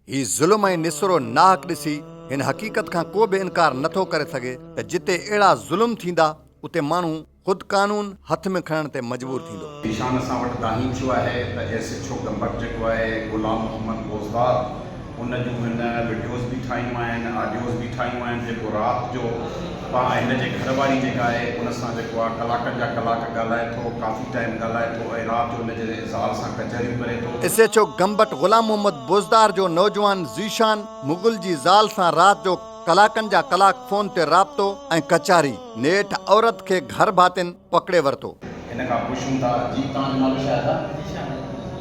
ही ज़ुल्म ऐं निसरो नाहक ॾिसी हिन हक़ीक़त खां को बि इनकार नथो करे सघे त जिते अहिड़ा ज़ुल्म थींदा उते माण्हू ख़ुदि कानून हथ में खणण ते मजबूर थींदो। ईशान असां वटि दाहीं जो आहे त एसएचओ गंबट जेको आहे गुलाम मोहम्मद बोज़दार उन जूं हिन वीडियोज़ बि ठाहियूं आहिनि, ऑडियोज़ बि ठाहियूं आहिनि, जेको राति जो हिन जे घरवारी जेका आहे उन सां जेको आहे कलाकनि जा कलाक ॻाल्हाए थो, काफ़ी टाइम ॻाल्हाए थो ऐं राति जो उन जे ज़ाल सां कचहरियूं करे थो। एसएचओ गंबट गुलाम मोहम्मद बोज़दार जो नौजवान ज़ीशान मुग़ल जी ज़ाल सां राति जो कलाकनि जा कलाक फ़ोन ते राब्तो ऐं कचहरी नेठ औरत खे घर भातियुनि पकड़े वरितो। हिन खां पुछूं था, जी तव्हांजो नालो छा आहे?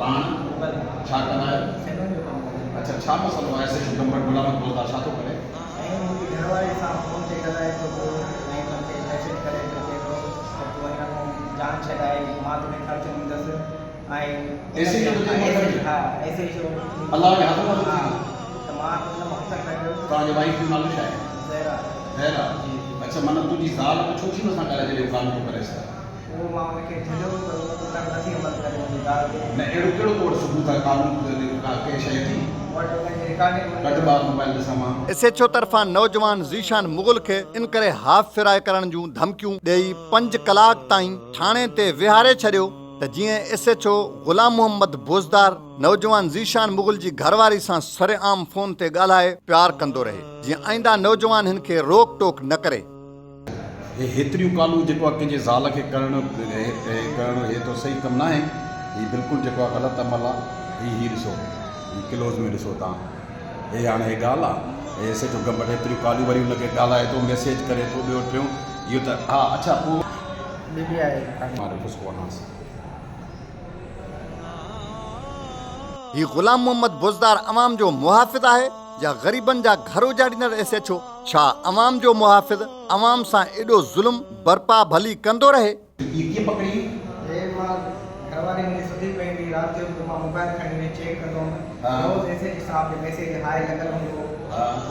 पाण छा कंदा आहियो? अच्छा, छा मसइलो आहे? एसएचओ गंबट गुलाम बोज़दार छा थो करे? मुंहिंजी घरवारी सां फ़ोन ते ॻाल्हाए थो पियो ऐं मूंखे मैसेज करे थो चए थो त तूं हिन खां जान छॾाए, मां तोखे ख़र्चु ॾींदसि ऐं हा एसएचओ अलाह जे हथ में त मां हुन मां हथ खणियो। तव्हांजे वाइफ जो नालो छा आहे? ज़हरा। ज़हरा जी। अच्छा, माना तुंहिंजी ज़ाल छो थी नथा करे जॾहिं कान थो करे? उहो मां हुनखे झलियो पर उहो नथी अमल करे मुंहिंजी ॻाल्हि ते। न अहिड़ो कहिड़ो कोड सबूत आहे कानून के शइ थी? एसएचओ तरफ़ां नौजवान ज़ीशान मुग़ल खे इन करे हाफ़ फिराए करण जूं धमकियूं ॾेई 5 कलाक ताईं थाणे ते विहारे छॾियो त जीअं एसएचओ गुलाम मोहम्मद बोज़दार नौजवान ज़ीशान मुग़ल जी घरवारी सां सरेआम फ़ोन ते ॻाल्हाए प्यार कंदो रहे, जीअं आईंदा नौजवान हिन खे रोक टोक न करे। हेतिरियूं ॻाल्हियूं जेको आहे कंहिंजे ज़ाल खे करणु हे तो सही कमु न आहे। हीउ बिल्कुलु जेको आहे ग़लति अमल आहे। हीउ ॾिसो, हीउ क्लोज़ में ॾिसो तव्हां, हे हाणे हे ॻाल्हि आहे। एसएचओ गंबट हेतिरियूं ॻाल्हियूं वरी हुनखे ॻाल्हाए थो, मैसेज करे थो, ॿियो टियों इहो त हा। अच्छा, पोइ ही गुलाम मोहम्मद बोज़दार अवाम जो मुहाफ़िज़ आहे या ग़रीबनि जा घर उजाड़ींदड़ एसएचओ? छा अवाम जो मुहाफ़िज़ अवाम सां एॾो ज़ुल्म बर्पा भली कंदो रहे? घरवारी मुंहिंजी सुधी पई, राति जो मां मोबाइल खणी चेक कंदो हुउमि, रोज़ एसएचओ साहब जो मैसेज हाय लॻल हूंदो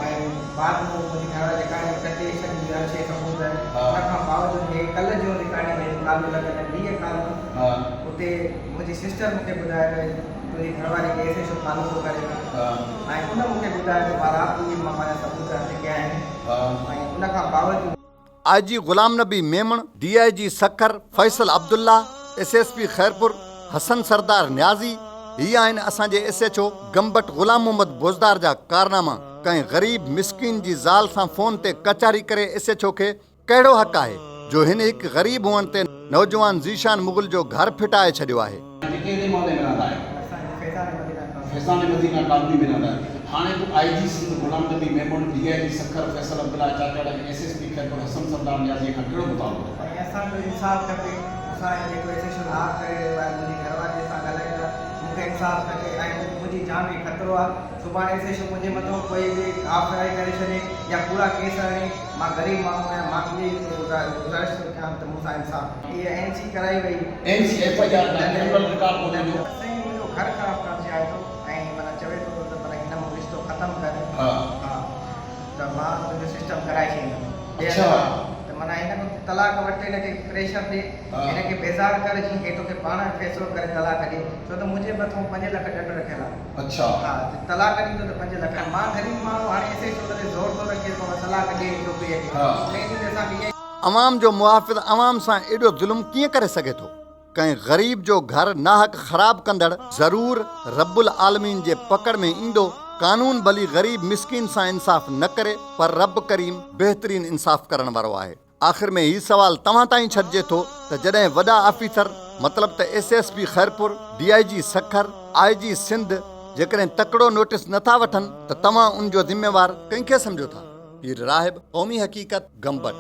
ऐं बाद में मुंहिंजी घरवारी रिकॉर्डिंग कटे छॾी हर शइ सबूत आहे। हुन खां बावजूदि हे कल्ह जो रिकॉर्डिंग में कालू लॻल आहे, 20 कालू उते मुंहिंजी सिस्टर मूंखे ॿुधायो तुंहिंजी घरवारी खे एसएचओ कालू थो करे ऐं उन मूंखे ॿुधायो त मां राति जो मां पंहिंजा सबूत हथ कया आहिनि ऐं उन खां बावजूदि IG Ghulam Nabi Memon, DIG Sukkur Faisal Abdullah, SSP Khairpur Hasan सरदार न्याज़ी, ही आहिनि असांजे एसएचओ गंबट गुलाम मोहम्मद बोज़दार जा कारनामा। कंहिं ग़रीब मिस्किन जी ज़ाल सां फ़ोन ते कचहरी करे एसएचओ खे कहिड़ो हक़ आहे जो हिन हिकु ग़रीब हुअण ते नौजवान ज़ीशान मुग़ल जो घर फिटाए छॾियो आहे? हाणे तूं IG Sindh Ghulam Nabi Memon, DIG Sukkur Faisal Abdullah चाचाड़, SSP Khairpur Hasan सरदार न्याज़ी खां कहिड़ो मुतालबो? असांजो इंसाफ़ खपे। असां जेको एसएचओ लाभ करे रहियो आहे, मुंहिंजी घरवारी सां ॻाल्हाईंदा, मूंखे इंसाफ़ खपे ऐं मुंहिंजी जान खे ख़तरो आहे। सुभाणे एसएचओ मुंहिंजे मथां कोई बि आफराई करे छॾे या पूरा केस हणे, मां ग़रीब माण्हू आहियां, मां गुज़ारिश थो कयां त मूंसां इंसाफ़। इहा एनसी कराई वई, एनसी एफआईआर रिकॉर्ड कोन्हे जो मुंहिंजो घर ख़राब करणु चाहे थो ऐं माना चवे थो त माना हिन में रिश्तो ख़तमु कर। हा, त मां तुंहिंजो सिस्टम कराए छॾींदुमि। अच्छा, त माना हिन खां तलाक वठे, हिनखे प्रेशर ॾे, हिनखे बेज़ार कर, जीअं हे तोखे पाण फ़ैसिलो करे तलाक ॾे, छो त मुंहिंजे मथां 5 लख ॾंड रखियल आहे। अच्छा, हा, तलाक ॾींदो त 5 लख। मां ग़रीब माण्हू, हाणे एसएचओ ते ज़ोर थो रखे थो तलाक ॾे छोकिरीअ खे। अवाम जो मुहाफ़िज़ अवाम सां एॾो ज़ुल्म कीअं करे सघे थो? कंहिं ग़रीब जो घर नाहक ख़राब कंदड़ ज़रूर रब्बुल आलमीन जे पकड़ में ईंदो। कानून भली ग़रीब मिस्किन सां इंसाफ़ न करे, पर रब करीम बेहतरीन इंसाफ़ करण वारो आहे। आख़िर में ही सवाल तव्हां ताईं छॾिजे थो त जॾहिं वॾा ऑफिसर मतिलबु त SSP Khairpur, DIG Sukkur, IG Sindh जेकॾहिं तकिड़ो नोटिस नथा वठनि त तव्हां उन जो ज़िम्मेवार कंहिंखे सम्झो था? पीर राहिब, क़ौमी हक़ीक़त, गंबट।